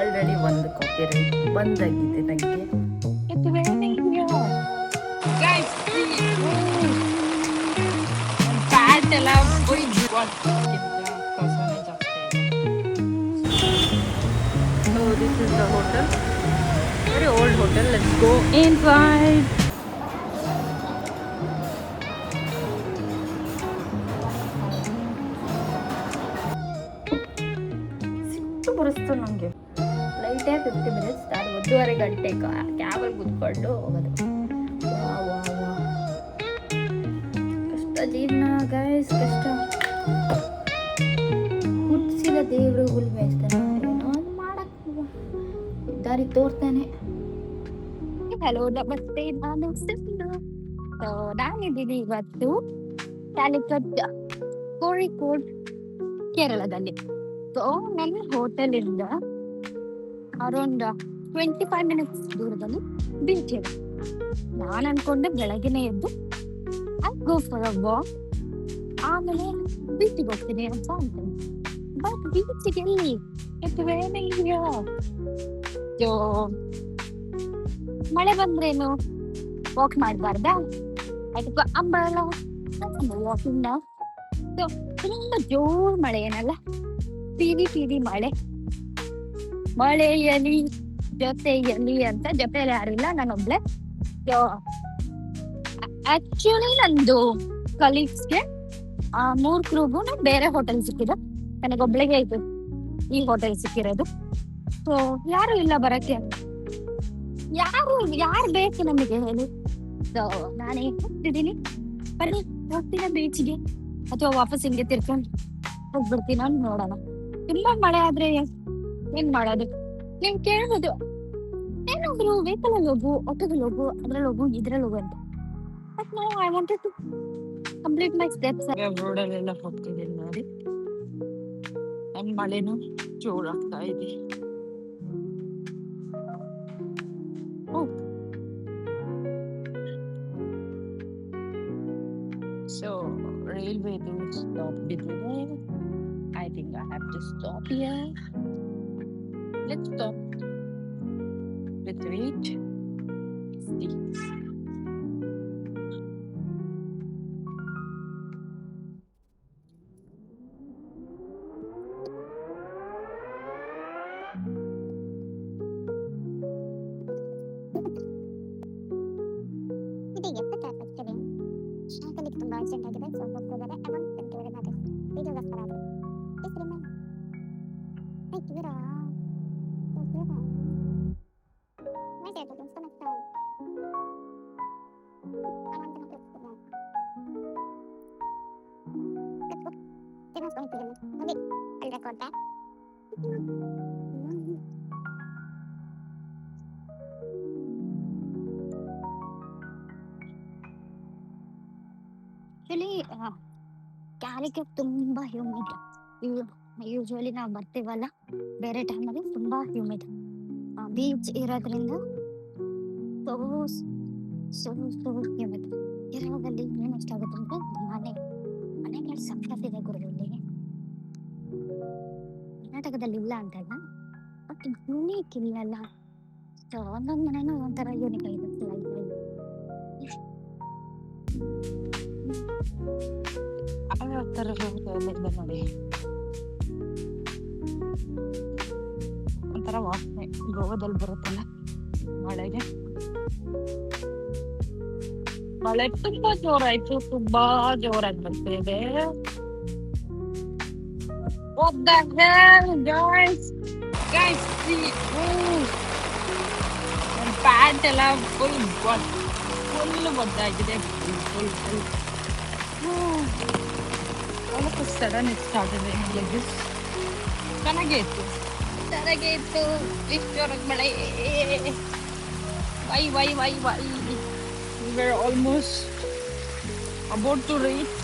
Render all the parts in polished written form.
Already ಒಂದು copy right ಬಂದಾಗಿದೆ ನನಗೆ. ಪ್ಯಾಂಟ್ ಎಲ್ಲ So this is the hotel, very old hotel. Let's go inside. ಸಿಟ್ಟು ಬರುಸ್ತು ನನಗೆ. ಫ್ಲೈಟೇ 50 ಮಿನಿಟ್ಸ್, ನಾನು 1.5 ಗಂಟೆ ಕ್ಯಾಬಲ್ಲಿ ಕೂತ್ಕೊಂಡು ಹೋಗೋದು. ಕಷ್ಟ ಜೀವನ ಗೈಸ್, ಕಷ್ಟ. ಹುಟ್ಟಿಸಿದ ದೇವರು ಹುಲ್ ಮೇಯಿಸ್ತಾನೆ, ಏನೋ ಒಂದು ಮಾಡಕ್ಕೆ ದಾರಿ ತೋರ್ತಾನೆ. ಹಲೋ ನಮಸ್ತೆ, ನಾನು ಸಿಂಧು. ನಾನಿದ್ದೀನಿ ಇವತ್ತು ಕ್ಯಾಲಿಕಟ್, ಕೋಳಿಕೋಡ್, ಕೇರಳದಲ್ಲಿ. ಸೊ ನನ್ನ ಹೋಟೆಲಿಂದ ಅರೌಂಡ್ 25 ಮಿನಿಟ್ಸ್ ದೂರದಲ್ಲಿ ಬೀಚ್ ಇದೆ. ನಾನು ಅನ್ಕೊಂಡೆ ಬೆಳಗ್ಗೆನೆ ಎದ್ದು I go for a walk, ಆಮೇಲೆ ಬೀಚಿಗೆ ಹೋಗ್ತೀನಿ ಅಂತ ಅನ್ಕೊಂಡೆ. ಬಟ್ ಬೀಚಿಗೆ ಎಲ್ಲಿ, ಇಟ್ಸ್ ರೇನಿಂಗ್ ಹಿಯರ್. ಸೊ ಮಳೆ ಬಂದ್ರೇನು ವಾಕ್ ಮಾಡಬಾರ್ದಾ? ಅದಕ್ಕೆ ಅಂಬ್ರೆಲಾ ವಾಕಿಂಗ್ ನಾವು. ಸೊ ತುಂಬ ಜೋರ್ ಮಳೆ ಏನಲ್ಲ, ಪೀಲಿ ಮಳೆ. ಮಳೆಯಲಿ ಜೊತೆಯಲಿ ಅಂತ, ಜೊತೆಯಲ್ಲಿ ಯಾರಿಲ್ಲ, ನಾನೊಬ್ಳೆ. ಸೊ ಆಕ್ಚುಲಿ ನಂದು ಕಲೀಗ್ಸ್ಗೆ 3 ಕ್ರೂಗೂ ಬೇರೆ ಹೋಟೆಲ್ ಸಿಕ್ಕಿದೆ, ನನಗೊಬ್ಳಿಗೆ ಇದು ಈ ಹೋಟೆಲ್ ಸಿಕ್ಕಿರೋದು. ಸೊ ಯಾರು ಇಲ್ಲ ಬರಕ್ಕೆ, ಯಾರು ಬೇಕು ನಮಗೆ ಹೇಳಿ. ಸೊ ನಾನೇ ಹೋಗ್ತಿದ್ದೀನಿ, ಬನ್ನಿ ಹೋಗ್ತೀನ ಬೀಚ್ಗೆ, ಅಥವಾ ವಾಪಸ್ ಹಿಂಗೆ ತಿರ್ಕೊಂಡು ಹೋಗ್ಬಿಡ್ತೀನ ನೋಡೋಣ. ತುಂಬಾ ಮಳೆ ಆದ್ರೆ ಏನ್ ಮಾಡೋದು? ನೀವ್ ಕೇಳ್ಬೋದು, ಏನಾದ್ರು ವೆಹಿಕಲ್ ಅಲ್ಲಿ ಹೋಗು, ಆಟೋದಲ್ಲಿ ಹೋಗು, ಅದ್ರಲ್ಲಿ ಹೋಗು, ಇದ್ರಲ್ಲಿ ಹೋಗು ಅಂತ. But no, I wanted to complete my steps. ರೋಡಲ್ಲೆಲ್ಲ ಹೋಗ್ತಿದ್ದೀನಿ ನೋಡಿ, ನನ್ ಮಳೆನೂ ಜೋರಾಗ್ತಾ ಇದೆ. So railway to stop between. I think I have to stop here. Let's stop. Let's wait. See. ತುಂಬಾ ಅರ್ಜೆಂಟ್ ಆಗಿದೆ, ಸೊ ಹೋಗ್ತಿದ್ದಾರೆ. ಅಮೌಂಟ್ ಗಂಟೆವರೆಗೆ ಮಾತಾಡಿ ವೀಡಿಯೋಗೋಸ್ಕರ ಆದ್ರೆ please remind Hey, Kira. Hey, Kira. Why did I do so much time? I want to fix it now. Let's go. Tina's going to do it. Okay, I'll record that. Actually Calicut ತುಂಬಾ humid. Usually ನಾವು ಬರ್ತೀವಲ್ಲ ಬೇರೆ ಟೈಮಲ್ಲಿ ತುಂಬಾ humid. Beach ಇರೋದ್ರಿಂದ so humid. ಕೇರಳದಲ್ಲಿ ಏನು ಎಷ್ಟಾಗುತ್ತೆ ಅಂದ್ರೆ ಮನೆಗಳು ಸಕ್ಕತ್ತಿದೆ ಗುರು. ಇಲ್ಲಿ ಕರ್ನಾಟಕದಲ್ಲಿ ಇಲ್ಲ ಅಂತಲ್ಲ, ಬಟ್ ಯೂನಿಕ್ ಇಲ್ಲಲ್ಲ. ಸೊ ಒಂದೊಂದು ಮನೆನೂ ಒಂಥರ ಯೂನಿಕ್ ಆಗಿರುತ್ತೆ. ಯಾವ ತರ ನೋಡಿ, ಒಂಥರ ವಾಸನೆ ಗೋವಾದಲ್ಲಿ ಬರುತ್ತಲ್ಲ ಮಳೆಗೆ. ಮಳೆ ತುಂಬಾ ಜೋರಾಯ್ತು, ತುಂಬಾ ಜೋರಾಗಿ ಬರ್ತಿದೆ. What the hell, guys? Guys, see, ನನ್ನ ಪ್ಯಾಂಟ್ ಎಲ್ಲ full ಬದ್ದಾಗಿದೆ. All of a sudden it started raining like this. ಚೆನ್ನಾಗೇ ಇತ್ತು. ಇಷ್ಟು ಜೋರಾಗಿ ಮಳೆ. Why? We were almost about to reach.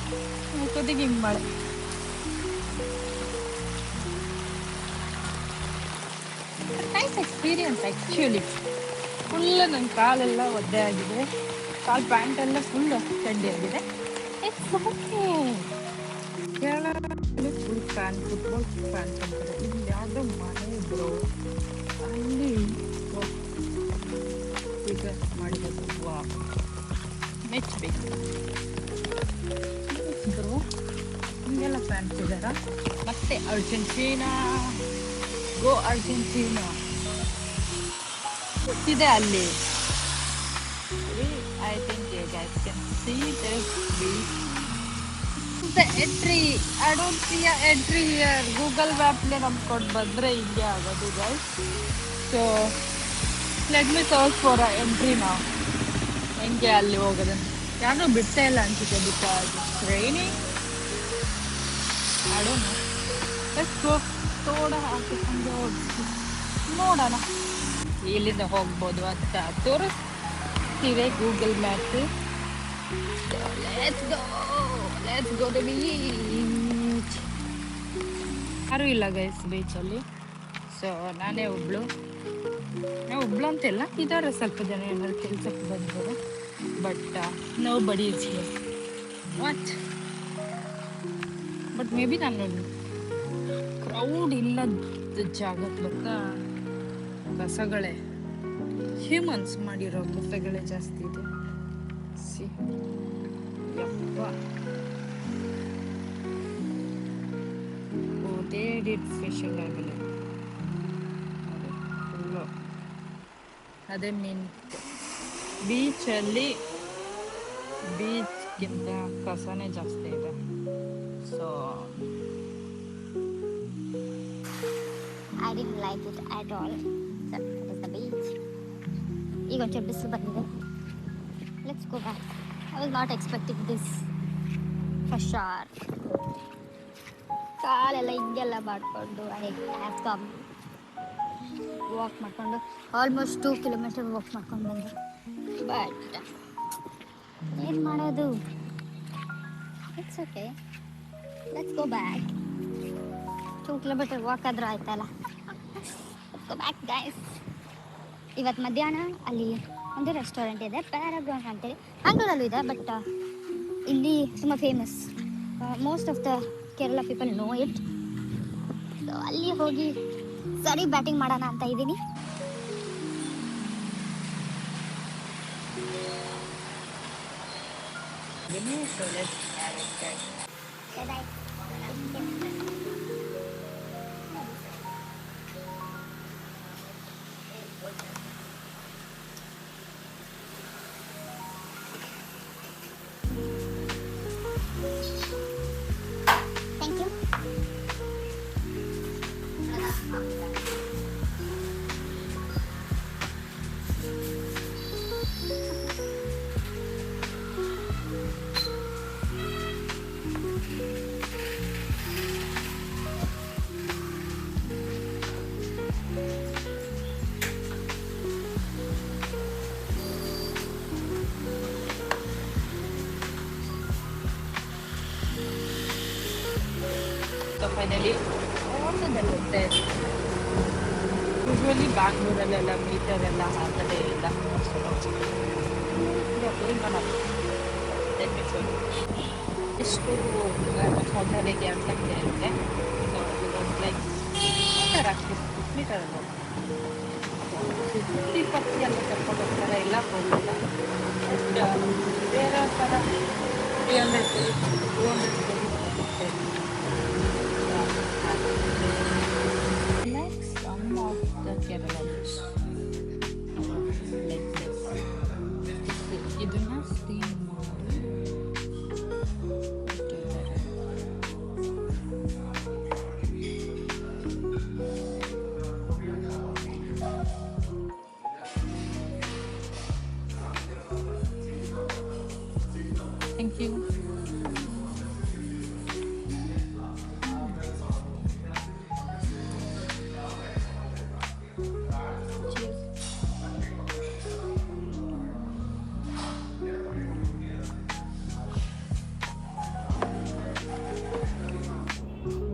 ಅಷ್ಟೊತ್ತಿಗೆ ಹಿಂಗೆ ಮಳೆ. Nice experience actually. ಫುಲ್ ನನ್ನ ಕಾಲೆಲ್ಲ ಒದ್ದೆ ಆಗಿದೆ, ಪ್ಯಾಂಟ್ ಎಲ್ಲ ಫುಲ್ ಚಂಡಿ ಆಗಿದೆ. It's okay. ಕೇರಳದಲ್ಲಿ ಫುಲ್ ಫ್ಯಾನ್, ಫುಟ್ಬಾಲ್ ಫ್ಯಾನ್ಸ್ ಅಂತಾರೆ. ಇಲ್ಲಿ ಯಾವುದೋ ಮನೆ ಬ್ರೋ, ಫ್ಯಾನ್ಸ್ ಇದ್ದಾರಾ. ಮತ್ತೆ ಅರ್ಜೆಂಟೀನಾ, ಗೋ ಅರ್ಜೆಂಟೀನಾ ಇದೆ ಅಲ್ಲಿ. I think you guys can see this beach. The entry, I don't see a entry here. Google ಮ್ಯಾಪ್ಗೆ ನಂಬ್ಕೊಂಡು ಬಂದರೆ ಹಿಂಗೆ ಆಗೋದು guys. So let me search for a entry ನಾವು. ಹೆಂಗೆ ಅಲ್ಲಿ ಹೋಗೋದು ಯಾರೂ ಬಿಡ್ತಾ ಇಲ್ಲ ಅನ್ಸುತ್ತೆ, because it's raining. I don't know. Let's go. ಥೋಡಾ ಹಾಕಿಕೊಂಡು ನೋಡೋಣ ಎಲ್ಲಿಂದ ಹೋಗ್ಬೋದು ಅಂತ ತೋರಿಸ್ತೀವಿ Google map. Let's go to beach. ಯಾರೂ ಇಲ್ಲ ಗೈಸ್ ಬೀಚಲ್ಲಿ. ಸೊ ನಾನೇ ಒಬ್ಳು ಅಂತಿಲ್ಲ, ಇದ್ದಾರೆ ಸ್ವಲ್ಪ ಜನ ಏನಾದ್ರು ಕೆಲಸಕ್ಕೆ ಬಂದರು. ಬಟ್ ನೋ ಬಡಿ is here. What? But may be ನಾನು ಕ್ರೌಡ್ ಇಲ್ಲದ ಜಾಗಕ್ಕೆ ಬರ್ತಾ ಕಸಗಳೇ, ಹ್ಯೂಮನ್ಸ್ ಮಾಡಿರೋ ಕಸಗಳೇ ಜಾಸ್ತಿ ಇದೆ. ಸಿ ಯಪ್ಪ, ಓ ದೇ ಡಿಡ್ ಫಿಶಿಂಗ್ ಆಗಲಿ. ಅದೇ ಮೀನ್ ಬೀಚಲ್ಲಿ, ಬೀಚ್ಗಿಂತ ಕಸನೇ ಜಾಸ್ತಿ ಇದೆ. So I didn't like it at all. So it is the beach. ಈಗ ಒಂಚೂರು ಬಿಸಿಲು ಬಂದಿದೆ. Let's go back. I was not expecting this for sure. ಕಾಲೆಲ್ಲ ಹಿಂಗೆಲ್ಲ ಮಾಡಿಕೊಂಡು ಐ ಹ್ಯಾವ್ ಕಮ್ ವಾಕ್ ಮಾಡಿಕೊಂಡು ಆಲ್ಮೋಸ್ಟ್ 2 ಕಿಲೋಮೀಟರ್ ವಾಕ್ ಮಾಡ್ಕೊಂಡು ಬಂದೆ. ಬಟ್ ಏನು ಮಾಡೋದು, it's okay. Let's go back. 2 kilometre walk ಆದರೂ ಆಯ್ತಲ್ಲ. Let's go back guys. ಇವತ್ತು ಮಧ್ಯಾಹ್ನ ಅಲ್ಲಿ ಒಂದು ರೆಸ್ಟೋರೆಂಟ್ ಇದೆ, ಪ್ಯಾರಾಗಾನ್ ಅಂತೇಳಿ. ಬ್ಯಾಂಗ್ಳೂರಲ್ಲೂ ಇದೆ, ಬಟ್ ಇಲ್ಲಿ ತುಂಬ famous. Most of the Kerala people know it. So ಅಲ್ಲಿ ಹೋಗಿ ಸರಿ ಬ್ಯಾಟಿಂಗ್ ಮಾಡೋಣ ಅಂತ ಇದ್ದೀನಿ. Thank you. ಸೊ ಫೈನಲಿ ಓಟದಲ್ಲಿರುತ್ತೆ. ಯೂಶ್ವಲಿ ಬ್ಯಾಂಗ್ಳೂರಲ್ಲೆಲ್ಲ ಮೀಟರ್ ಎಲ್ಲ ಹಾಕದೇ ಇಲ್ಲ. ಎಷ್ಟು ಹೋಟೆಲಿಗೆ ಅಂತ ಕೇಳಿದೆ. ಸೊ ಲೈಕ್ ಮೀಟರ್ ಹಾಕ್ತೀವಿ, ಮೀಟರಲ್ಲ 50 ಎಲ್ಲ ಕರ್ಕೊಂಡು ಹೋಗ್ತಾರೆ, ಇಲ್ಲ ಹೋಗಿಲ್ಲ. ಬಟ್ ಬೇರೆ ಥರ 300 200 like some of the Kerala dish. Like this. ಇದನ್ನ ಸ್ಟೀಮ್ ಮಾಡಿ ಇಟ್ಟಿದ್ದಾರೆ. Thank you.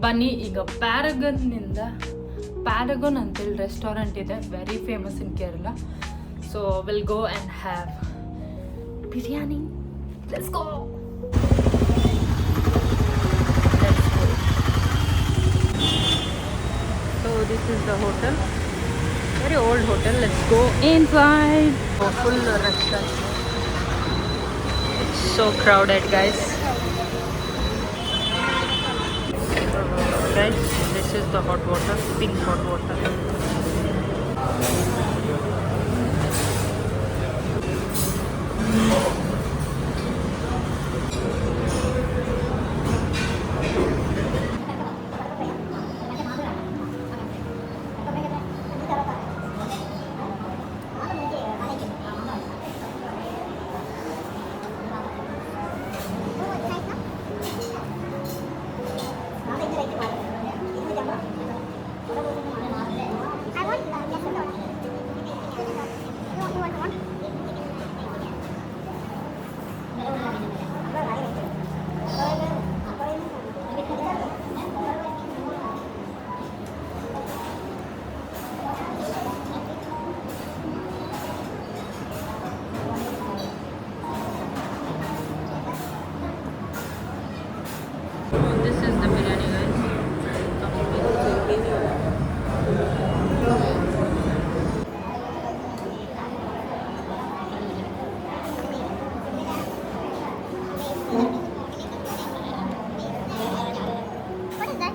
ಬನ್ನಿ ಈಗ ಪ್ಯಾರಗನ್ ಅಂತೇಳಿ ರೆಸ್ಟೋರೆಂಟ್ ಇದೆ, very famous in Kerala. So will go and have biryani. Let's go. So this is the hotel, very old hotel. Let's go inside. Full restaurant. It's so crowded guys. Guys, this is the hot water, pink hot water. This is the biryani, guys. What is that?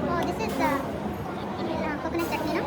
Oh, this is the coconut chutney, no?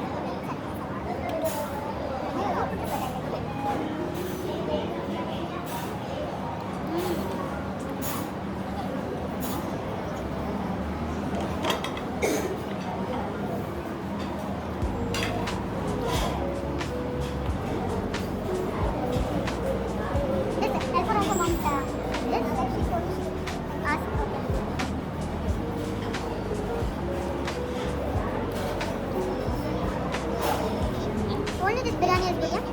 Only this biryani is good, yeah?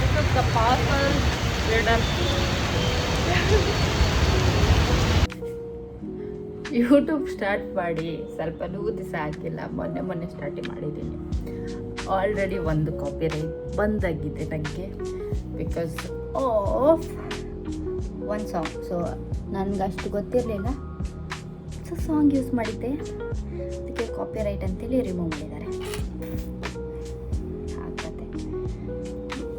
This is the parcel. We're done. YouTube start ಮಾಡಿ ಸ್ವಲ್ಪನೂ ದಿವಸ ಆಗಿಲ್ಲ, ಮೊನ್ನೆ start ಮಾಡಿದ್ದೀನಿ. Already ಒಂದು copyright ಬಂದಾಗಿದೆ ನನಗೆ because of one song. So ನನಗೆ ಅಷ್ಟು ಗೊತ್ತಿರಲಿಲ್ಲ, ಸೊ ಸಾಂಗ್ ಯೂಸ್ ಮಾಡಿದ್ದೆ, ಅದಕ್ಕೆ ಕಾಪಿರೈಟ್ ಅಂತೇಳಿ ರಿಮೂವ್ ಮಾಡಿದ್ದಾರೆ. ಆಗ್ತದೆ.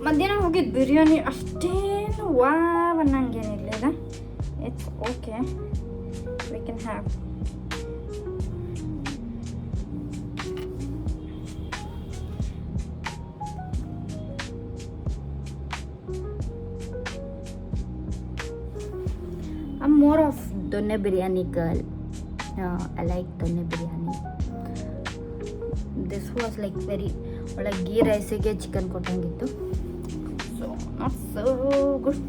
ಮಧ್ಯಾಹ್ನ ಹೋಗಿದ್ದು ಬಿರಿಯಾನಿ ಅಷ್ಟೇನು ವಾವ್ ಅನ್ನಂಗೇನಿರಲಿಲ್ಲ. It's okay, we can have. I'm more of donne biryani girl. I like donne biryani. This was like very like ghee rice ಗೆ ಚಿಕನ್ ಕೊಟ್ಟಂಗಿತ್ತು. So not so good.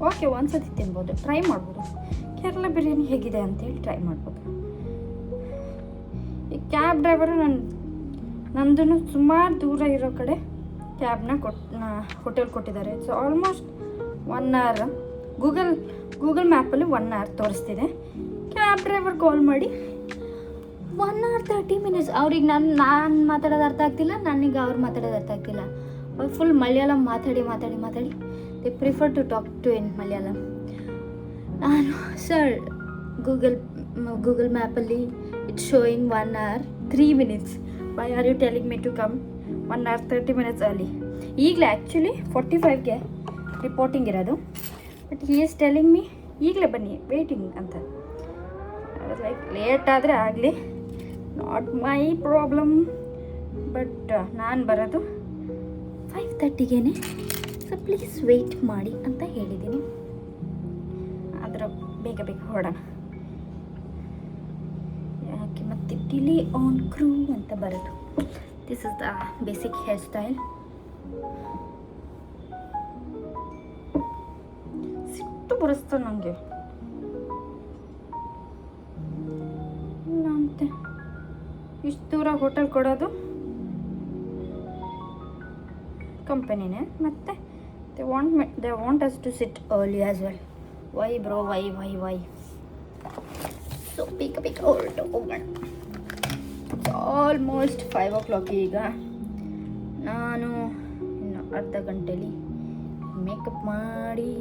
Okay, ಒಂದ್ಸತಿ ತಿನ್ಬೋದು, ಟ್ರೈ ಮಾಡ್ಬೋದು. ಕೇರಳ ಬಿರಿಯಾನಿ ಹೇಗಿದೆ ಅಂತೇಳಿ ಟ್ರೈ ಮಾಡ್ಬೋದು. ಈ ಕ್ಯಾಬ್ ಡ್ರೈವರು ನಂದು ಸುಮಾರು ದೂರ ಇರೋ ಕಡೆ ಕ್ಯಾಬ್ನ ಹೋಟೆಲ್ ಕೊಟ್ಟಿದ್ದಾರೆ. ಸೊ ಆಲ್ಮೋಸ್ಟ್ 1 hour ಗೂಗಲ್ ಮ್ಯಾಪಲ್ಲಿ 1 hour ತೋರಿಸ್ತಿದೆ. ಕ್ಯಾಬ್ ಡ್ರೈವರ್ ಕಾಲ್ ಮಾಡಿ 1 hour 30 minutes. ಅವ್ರಿಗೆ ನಾನು ಮಾತಾಡೋದು ಅರ್ಥ ಆಗ್ತಿಲ್ಲ, ನನಗೆ ಅವ್ರು ಮಾತಾಡೋದು ಅರ್ಥ ಆಗ್ತಿಲ್ಲ. ಅವ್ರು ಫುಲ್ ಮಲಯಾಳಂ ಮಾತಾಡಿ they prefer to talk to in Malayalam. ನಾನು ಸರ್ ಗೂಗಲ್ ಮ್ಯಾಪಲ್ಲಿ it's showing 1 hour 3 minutes. Why are you telling me to come 1 hour 30 minutes ಅಲ್ಲಿ? ಈಗಲೇ ಆ್ಯಕ್ಚುಲಿ 45ಗೆ ರಿಪೋರ್ಟಿಂಗ್ ಇರೋದು, but he is telling me ಈಗಲೇ ಬನ್ನಿ ವೇಟಿಂಗ್ ಅಂತ. ಲೈಕ್ ಲೇಟ್ ಆದರೆ ಆಗಲಿ, ನಾಟ್ ಮೈ ಪ್ರಾಬ್ಲಮ್. ಬಟ್ ನಾನು ಬರೋದು 5:30ಗೆ, ಸೊ ಪ್ಲೀಸ್ ವೆಯ್ಟ್ ಮಾಡಿ ಅಂತ ಹೇಳಿದ್ದೀನಿ. ಆದರೆ ಬೇಗ ಹೊರಡೋಣ, ಯಾಕೆ ಮತ್ತೆ ಡಿಲೇ ಆನ್ ಕ್ರೂ ಅಂತ ಬರೋದು. This is the basic hair style. ಸಿಟ್ಟು ಬರೆಸ್ತು ನನಗೆ ಅಂತೆ. ಇಷ್ಟು ದೂರ ಹೋಟೆಲ್ ಕೊಡೋದು, ಕಂಪನಿನೇ, ಮತ್ತು they want us to sit early as well. Why bro, why so ಬೇಗ ಹೊರಟು ಹೋಗೋಣ. ಆಲ್ಮೋಸ್ಟ್ 5 o'clock ಈಗ. ನಾನು ಇನ್ನು ಅರ್ಧ ಗಂಟೆಲಿ ಮೇಕಪ್ ಮಾಡಿ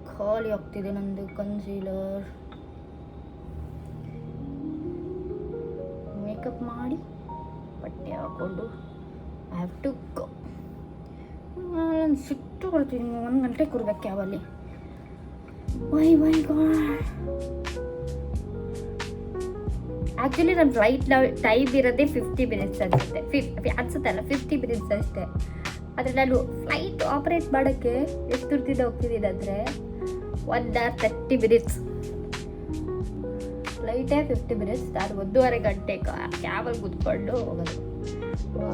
ಖಾಲಿ ಆಗ್ತಿದೆ ನಂದು ಕನ್ಸೀಲರ್. ಮೇಕಪ್ ಮಾಡಿ ಬಟ್ಟೆ ಹಾಕ್ಕೊಂಡು ಐ ಹ್ಯಾವ್ ಟು ಗೋ. ನಾನು ಸಿಟ್ಟು ಕೊಡ್ತೀನಿ, 1 ಗಂಟೆ ಕೂರ್ಬೇಕು ಕ್ಯಾಬಲ್ಲಿ. Y god. ಆ್ಯಕ್ಚುಲಿ ನನ್ನ ಫ್ಲೈಟ್ ಟೈಮ್ ಇರೋದೇ 50 minutes ಅನಿಸುತ್ತೆ. ಅನ್ಸುತ್ತಲ್ಲ 50 minutes ಅಷ್ಟೇ. ಆದರೆ ನಾನು ಫ್ಲೈಟ್ ಆಪ್ರೇಟ್ ಮಾಡೋಕ್ಕೆ ಎಷ್ಟು ದುಡ್ಡಿಂದ ಹೋಗ್ತಿದ್ದೀನಿ ಅಂದರೆ 1 hour 30 minutes. ಫ್ಲೈಟೇ 50 minutes, ನಾನು 1.5 ಗಂಟೆ ಕ್ಯಾಬಲ್ಲಿ ಕೂತ್ಕೊಂಡು ಹೋಗೋದು. ವಾ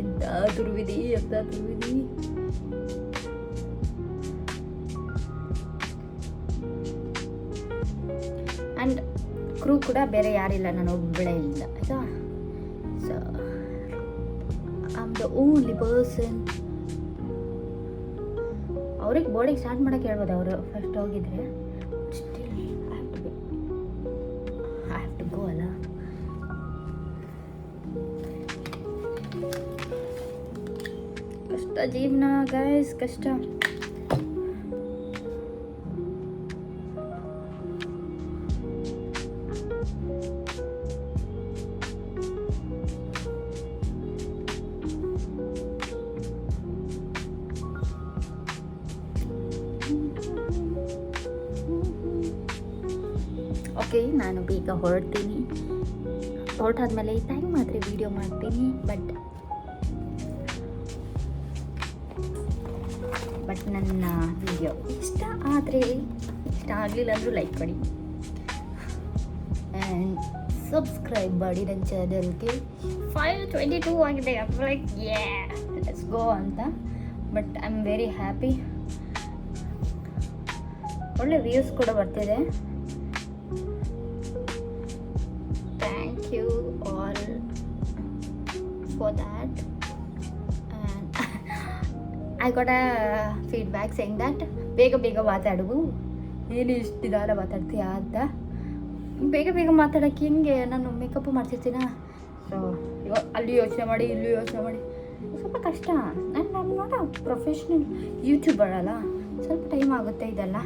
ಎಂಥ ದುರ್ವಿಧಿ. ಆ್ಯಂಡ್ ಕ್ರೂ ಕೂಡ ಬೇರೆ ಯಾರಿಲ್ಲ, ನಾನು ಒಬ್ಬಳೇ ಇಲ್ಲ ಆಯಿತಾ. So I am the only person. ಅವ್ರಿಗೆ ಬೋರ್ಡಿಂಗ್ ಸ್ಟಾರ್ಟ್ ಮಾಡೋಕ್ಕೆ ಹೇಳ್ಬೋದು, ಅವರು ಫಸ್ಟ್ ಹೋಗಿದ್ರೆ. Still I have to go ಅಲ್ಲ. ಕಷ್ಟ ಜೀವನ ಗೈಸ್, ಕಷ್ಟ. ಓಕೆ, ನಾನು ಬೇಗ ಹೊರಡ್ತೀನಿ. ಹೊರಟಾದ್ಮೇಲೆ ಟೈಮ್ ಮಾತ್ರ ವೀಡಿಯೋ ಮಾಡ್ತೀನಿ. ಬಟ್ ನನ್ನ ವಿಡಿಯೋ ಇಷ್ಟ ಆಗಲಿಲ್ಲ ಅಂದರೂ ಲೈಕ್ ಮಾಡಿ ಆ್ಯಂಡ್ ಸಬ್ಸ್ಕ್ರೈಬ್ ಮಾಡಿ ನನ್ನ ಚಾನಲ್ಗೆ. 522 ಆಗಿದೆ. ಲೈಕ್ ಲೆಟ್ಸ್ ಗೋ ಅಂತ. But I am very happy. ಒಳ್ಳೆ ವ್ಯೂಸ್ ಕೂಡ ಬರ್ತಿದೆ. Thank you all for that. And I got a feedback saying that ಬೇಗ ಮಾತಾಡು, ಏನು ಇಷ್ಟು ನಿಧಾನ ಮಾತಾಡ್ತೀಯಾ ಅಂತ. ಬೇಗ ಮಾತಾಡೋಕ್ಕೆ ಹಿಂಗೆ ನಾನು ಮೇಕಪ್ಪು ಮಾಡ್ತಿರ್ತೀನ. ಸೊ ಅಲ್ಲಿ ಯೋಚನೆ ಮಾಡಿ ಇಲ್ಲಿ ಯೋಚನೆ ಮಾಡಿ ಸ್ವಲ್ಪ ಕಷ್ಟ. ನಾನು ನಾಟ್ ಪ್ರೊಫೆಷ್ನಲ್ ಯೂಟ್ಯೂಬರ್ ಅಲ್ಲ, ಸ್ವಲ್ಪ ಟೈಮ್ ಆಗುತ್ತೆ ಇದೆಲ್ಲ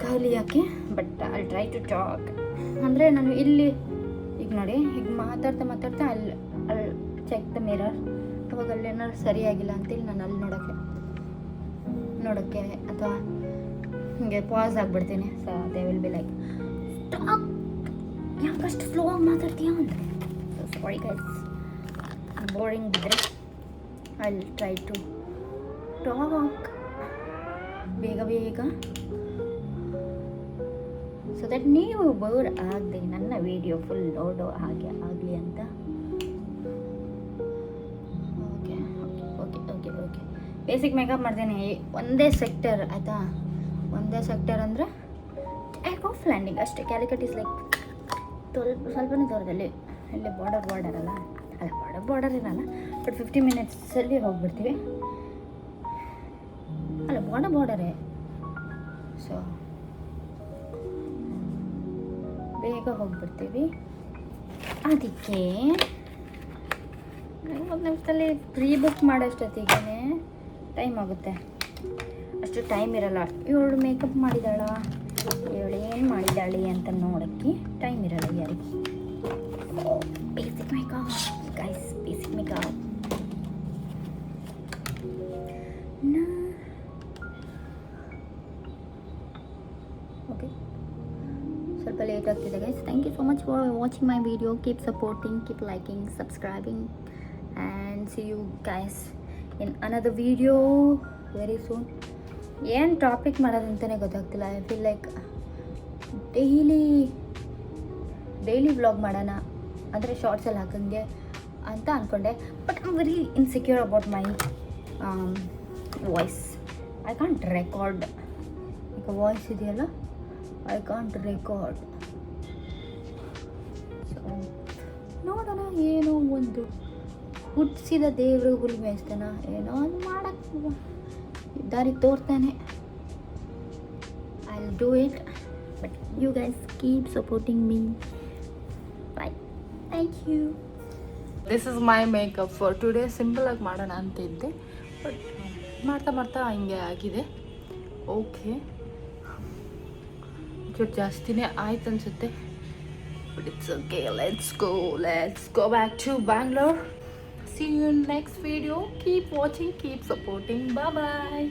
ಕಲಿಯೋಕ್ಕೆ. But I try to talk. ಅಂದರೆ ನಾನು ಇಲ್ಲಿ ಈಗ ನೋಡಿ, ಈಗ ಮಾತಾಡ್ತಾ ಅಲ್ಲಿ ಚೆಕ್ ದ ಮಿರರ್. ಅವಾಗ ಅಲ್ಲಿ ಏನಾದ್ರು ಸರಿಯಾಗಿಲ್ಲ ಅಂತೇಳಿ ನಾನು ಅಲ್ಲಿ ನೋಡೋಕ್ಕೆ ಅಥವಾ ಹಿಂಗೆ ಪಾಸ್ ಆಗಿಬಿಡ್ತೀನಿ. So they will be like, stop, ಯಾಕಷ್ಟು ಫ್ಲೋ ಆಗಿ ಮಾತಾಡ್ತೀಯ ಅಂತ. ಸೊ ಸಾರಿ ಗೈಸ್, ಬೋರಿಂಗ್ ಇದ್ದರೆ I will try to talk ಬೇಗ ಸೊ ದಟ್ ನೀವು ಬೋರ್ ಆಗದೆ ನನ್ನ ವಿಡಿಯೋ ಫುಲ್ ನೋಡೋ ಹಾಗೆ ಆಗಲಿ ಅಂತ. ಓಕೆ ಬೇಸಿಕ್ ಮೇಕಪ್ ಮಾಡ್ತೇನೆ. ಒಂದೇ ಸೆಕ್ಟರ್ ಆಯಿತಾ, ಒಂದೇ ಸೆಕ್ಟರ್ ಅಂದರೆ ಟೇಕ್ ಆಫ್ ಲ್ಯಾಂಡಿಂಗ್ ಅಷ್ಟೇ. ಕ್ಯಾಲಿಕಟ್ ಇಸ್ ಲೈಕ್ ಸ್ವಲ್ಪನೇ ದೂರದಲ್ಲಿ, ಇಲ್ಲಿ ಬಾರ್ಡರ್ ಅಲ್ಲ, ಬಾರ್ಡರ್ ಇರಲ್ಲ. ಬಟ್ 50 minutesಲ್ಲಿ ಹೋಗ್ಬಿಡ್ತೀವಿ. ಅಲ್ಲ ಬಾರ್ಡರೇ. ಸೊ ಬೇಗ ಹೋಗ್ಬಿಡ್ತೀವಿ. ಅದಕ್ಕೆ 50 ನಿಮಿಷದಲ್ಲಿ ಪ್ರೀ ಬುಕ್ ಮಾಡೋಷ್ಟೊತ್ತಿಗೆ ಟೈಮ್ ಆಗುತ್ತೆ. ಅಷ್ಟು ಟೈಮ್ ಇರಲ್ಲ. ಇವಳು ಮೇಕಪ್ ಮಾಡಿದಾಳ, ಇವಳು ಏನು ಮಾಡಿದಾಳೆ ಅಂತ ನೋಡೋಕ್ಕೆ ಟೈಮ್ ಇರಲ್ಲ ಯಾರಿಗೆ. Basic makeup guys, basic makeup. Okay, ಸ್ವಲ್ಪ ಲೇಟ್ ಆಗ್ತಿದೆ guys. Thank you so much for watching my video. Keep supporting, keep liking, subscribing, and see you guys in another video very soon. ಏನು topic ಮಾಡೋದು ಅಂತಲೇ ಗೊತ್ತಾಗ್ತಿಲ್ಲ. I feel like daily vlog ಮಾಡೋಣ ಅಂದರೆ ಶಾರ್ಟ್ಸಲ್ಲಿ ಹಾಕಂಗೆ ಅಂತ ಅಂದ್ಕೊಂಡೆ. But I am very insecure about my voice. I can't record. ಈಗ voice ಇದೆಯಲ್ಲ, ಐ ಕಾಂಟ್ ರೆಕಾರ್ಡ್. ನೋಡೋಣ, ಏನೋ ಒಂದು ಹುಟ್ಟಿಸಿದ ದೇವರು ಹುಲ್ ಮೇಯಿಸ್ತಾನ, ಏನೋ ಒಂದು ಮಾಡಕ್ಕೆ ದಾರಿ ತೋರ್ತಾನೆ. I will do it, but you guys keep supporting me. Bye, thank you. This is my makeup for today. ಸಿಂಪಲಾಗಿ ಮಾಡೋಣ ಅಂತ ಇದ್ದೆ, ಬಟ್ ಮಾಡ್ತಾ ಮಾಡ್ತಾ ಹಿಂಗೆ ಆಗಿದೆ. ಓಕೆ, ಚೂರು ಜಾಸ್ತಿನೇ ಆಯ್ತು ಅನಿಸುತ್ತೆ, but it's okay. Let's go back to Bangalore. See you in next video. Keep watching, keep supporting. Bye bye.